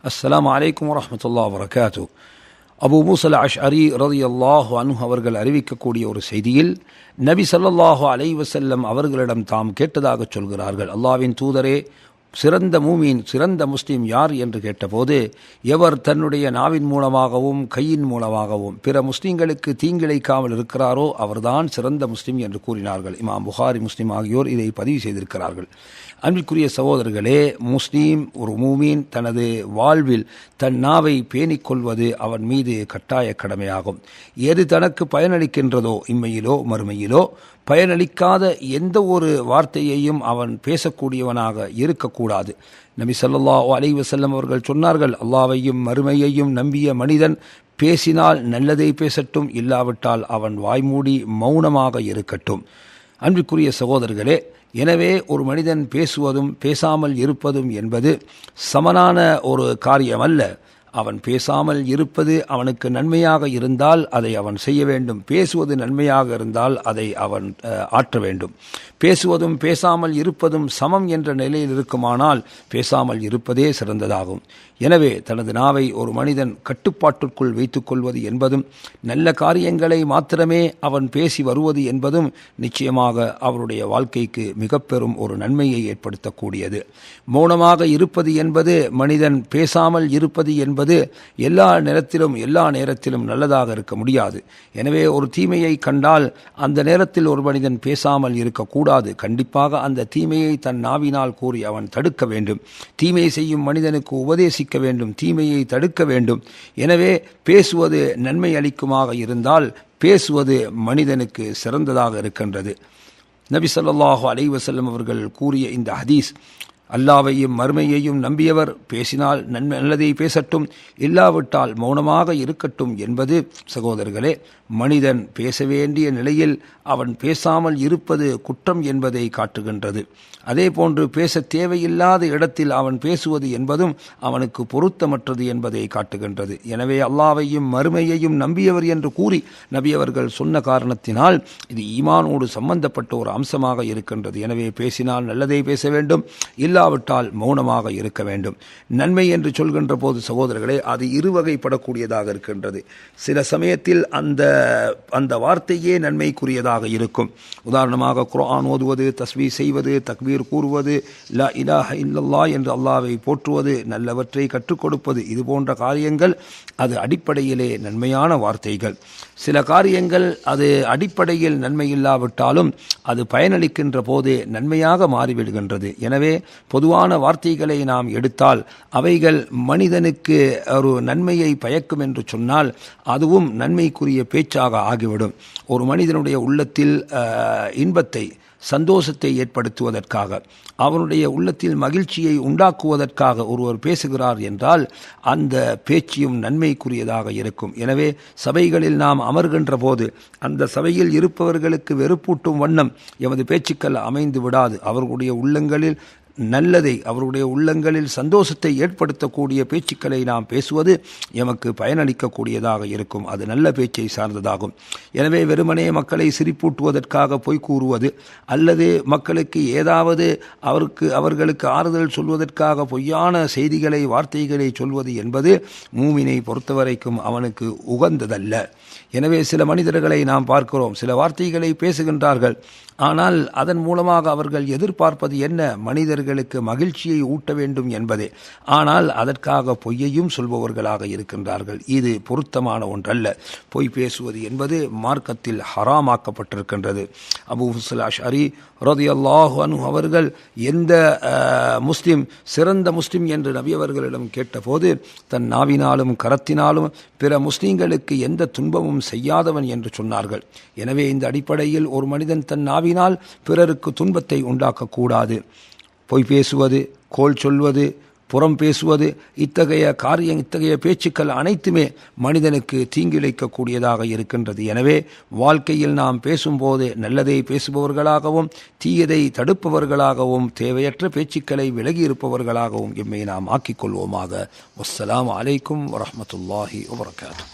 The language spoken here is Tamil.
அஸ்ஸலாமு அலைக்கும் வரஹ்மத்துல்லாஹி வபரகாத்து. அபூ மூஸா அஷ்அரி ரலியல்லாஹு அன்ஹு அவர்கள் அறிவிக்கக்கூடிய ஒரு செய்தியில் நபி ஸல்லல்லாஹு அலைஹி வஸல்லம் அவர்களிடம் தாம் கேட்டதாக சொல்கிறார்கள், அல்லாஹ்வின் தூதரே, சிறந்த மூமீன், சிறந்த முஸ்லீம் யார் என்று கேட்டபோது, எவர் தன்னுடைய நாவின் மூலமாகவும் கையின் மூலமாகவும் பிற முஸ்லீம்களுக்கு தீங்கிழைக்காமல் இருக்கிறாரோ அவர்தான் சிறந்த முஸ்லீம் என்று கூறினார்கள். இமாம் புகாரி, முஸ்லிம் ஆகியோர் இதை பதிவு செய்திருக்கிறார்கள். அன்பிற்குரிய சகோதரர்களே, முஸ்லீம், ஒரு மூமீன் தனது வாழ்வில் தன் நாவை பேணிக்கொள்வது அவன் மீது கட்டாய கடமையாகும். எது தனக்கு பயனளிக்கின்றதோ, இம்மையிலோ மறுமையிலோ, பயனளிக்காத எந்த ஒரு வார்த்தையையும் அவன் பேசக்கூடியவனாக இருக்கக்கூடாது. நபி ஸல்லல்லாஹு அலைஹி வஸல்லம் அவர்கள் சொன்னார்கள், அல்லாஹ்வையும் மறுமையையும் நம்பிய மனிதன் பேசினால் நல்லதை பேசட்டும், இல்லாவிட்டால் அவன் வாய்மூடி மௌனமாக இருக்கட்டும். அன்பிற்குரிய சகோதரர்களே, எனவே ஒரு மனிதன் பேசுவதும் பேசாமல் இருப்பதும் என்பது சமனான ஒரு காரியம் அல்ல. அவன் பேசாமல் இருப்பது அவனுக்கு நன்மையாக இருந்தால் அதை அவன் செய்ய வேண்டும். பேசுவது நன்மையாக இருந்தால் அதை அவன் ஆற்ற வேண்டும். பேசுவதும் பேசாமல் இருப்பதும் சமம் என்ற நிலையில் இருக்குமானால் பேசாமல் இருப்பதே சிறந்ததாகும். எனவே தனது நாவை ஒரு மனிதன் கட்டுப்பாட்டிற்குள் வைத்துக் கொள்வது என்பதும், நல்ல காரியங்களை மாத்திரமே அவன் பேசி வருவது என்பதும் நிச்சயமாக அவருடைய வாழ்க்கைக்கு மிக பெரும் ஒரு நன்மையை ஏற்படுத்தக்கூடியது. மௌனமாக இருப்பது என்பது, மனிதன் பேசாமல் இருப்பது என்பது எல்லா நேரத்திலும் நல்லதாக இருக்க முடியாது. எனவே ஒரு தீமையை கண்டால் அந்த நேரத்தில் ஒரு மனிதன் பேசாமல் இருக்கக்கூடாது. கண்டிப்பாக அந்த தீமையை தன் நாவினால் கூறி அவன் தடுக்க வேண்டும். தீமை செய்யும் மனிதனுக்கு உபதேசிக்க வேண்டும், தீமையை தடுக்க வேண்டும். எனவே பேசுவது நன்மை அளிக்குமாக இருந்தால் பேசுவது மனிதனுக்கு சிறந்ததாக இருக்கின்றது. நபி ஸல்லல்லாஹு அலைஹி வஸல்லம் அவர்கள் கூறிய இந்த ஹதீஸ், அல்லாஹ்வையும் மறுமையையும் நம்பியவர் பேசினால் நல்லதை பேசட்டும், இல்லாவிட்டால் மௌனமாக இருக்கட்டும் என்பது, சகோதரர்களே, மனிதன் பேச வேண்டிய நிலையில் அவன் பேசாமல் இருப்பது குற்றம் என்பதை காட்டுகின்றது. அதே போன்று பேச தேவையில்லாத இடத்தில் அவன் பேசுவது என்பதும் அவனுக்கு பொருத்தமற்றது என்பதை காட்டுகின்றது. எனவே அல்லாஹ்வையும் மறுமையையும் நம்பியவர் என்று கூறி நபி அவர்கள் சொன்ன காரணத்தினால் இது ஈமானோடு சம்பந்தப்பட்ட ஒரு அம்சமாக இருக்கின்றது. எனவே பேசினால் நல்லதை பேச வேண்டும், இல்லாவிட்டால் மௌனமாக இருக்க வேண்டும். நன்மை என்று சொல்கின்ற போது சகோதரர்களே, அது இருவகைப்படக்கூடியதாக இருக்கின்றது. சில சமயத்தில் அந்த வார்த்தையே நன்மைக்குரியதாக இருக்கும். உதாரணமாக குர்ஆன் ஓதுவது, தஸ்பீஹ் செய்வது, தக்பீர் கூறுவது, லா இலாஹ இல்லல்லாஹ் என்று அல்லாஹ்வை போற்றுவது, நல்லவற்றை கற்றுக் கொடுப்பது, இது போன்ற காரியங்கள் அது அடிப்படையிலே நன்மையான வார்த்தைகள். சில காரியங்கள் அது அடிப்படையில் நன்மை இல்லாவிட்டாலும் அது பயனளிக்கின்ற போதே நன்மையாக மாறிவிடுகின்றது. எனவே பொதுவான வார்த்தைகளை நாம் எடுத்தால் அவைகள் மனிதனுக்கு ஒரு நன்மையை பயக்கும் என்று சொன்னால் அதுவும் நன்மைக்குரிய பேச்சாக ஆகிவிடும். ஒரு மனிதனுடைய உள்ளத்தில் இன்பத்தை, சந்தோஷத்தை ஏற்படுத்துவதற்காக, அவனுடைய உள்ளத்தில் மகிழ்ச்சியை உண்டாக்குவதற்காக ஒருவர் பேசுகிறார் என்றால் அந்த பேச்சியும் நன்மைக்குரியதாக இருக்கும். எனவே சபைகளில் நாம் அமர்கின்ற போது அந்த சபையில் இருப்பவர்களுக்கு வெறுப்பூட்டும் வண்ணம் எமது பேச்சுக்கள் அமைந்து விடாது. அவர்களுடைய உள்ளங்களில் நல்லதை, அவருடைய உள்ளங்களில் சந்தோஷத்தை ஏற்படுத்தக்கூடிய பேச்சுக்களை நாம் பேசுவது எமக்கு பயனளிக்கக்கூடியதாக இருக்கும். அது நல்ல பேச்சை சார்ந்ததாகும். எனவே வெறுமனே மக்களை சிரிப்பூட்டுவதற்காக பொய் கூறுவது, அல்லது மக்களுக்கு ஏதாவது அவர்களுக்கு ஆறுதல் சொல்வதற்காக பொய்யான செய்திகளை, வார்த்தைகளை சொல்வது என்பது மூமினை பொறுத்தவரைக்கும் அவனுக்கு உகந்ததல்ல. எனவே சில மனிதர்களை நாம் பார்க்கிறோம், சில வார்த்தைகளை பேசுகின்றார்கள், ஆனால் அதன் மூலமாக அவர்கள் எதிர்பார்ப்பது என்ன? மனிதர்களுக்கு மகிழ்ச்சியை ஊட்ட வேண்டும் என்பதே. ஆனால் அதற்காக பொய்யையும் சொல்பவர்களாக இருக்கின்றார்கள். இது பொருத்தமான ஒன்றல்ல. பொய் பேசுவது என்பது மார்க்கத்தில் ஹராமாக்கப்பட்டிருக்கின்றது. அபூ மூஸா அஷ்அரி ரலியல்லாஹு அன்ஹு அவர்கள் எந்த முஸ்லிம் சிறந்த முஸ்லிம் என்று நபி அவர்களிடம் கேட்டபோது, தன் நாவினாலும் கரத்தினாலும் பிற முஸ்லிம்களுக்கு எந்த துன்பமும் செய்யாதவன் என்று சொன்னார்கள். எனவே இந்த அடிப்படையில் ஒரு மனிதன் தன் நாவினால் பிறருக்கு துன்பத்தை உண்டாக்கக்கூடாது. பொய் பேசுவது, கோள் சொல்வது, புறம் பேசுவது, இத்தகைய பேச்சுக்கள் அனைத்துமே மனிதனுக்கு தீங்கிழைக்கக்கூடியதாக இருக்கின்றது. எனவே வாழ்க்கையில் நாம் பேசும்போது நல்லதை பேசுபவர்களாகவும் தீயதை தடுப்பவர்களாகவும் தேவையற்ற பேச்சுக்களை விலகி இருப்பவர்களாகவும் எம்மை நாம் ஆக்கிக்கொள்வோமாக. வஸ்ஸலாமு அலைக்கும் வரஹ்மத்துல்லாஹி வபரகாத்துஹு.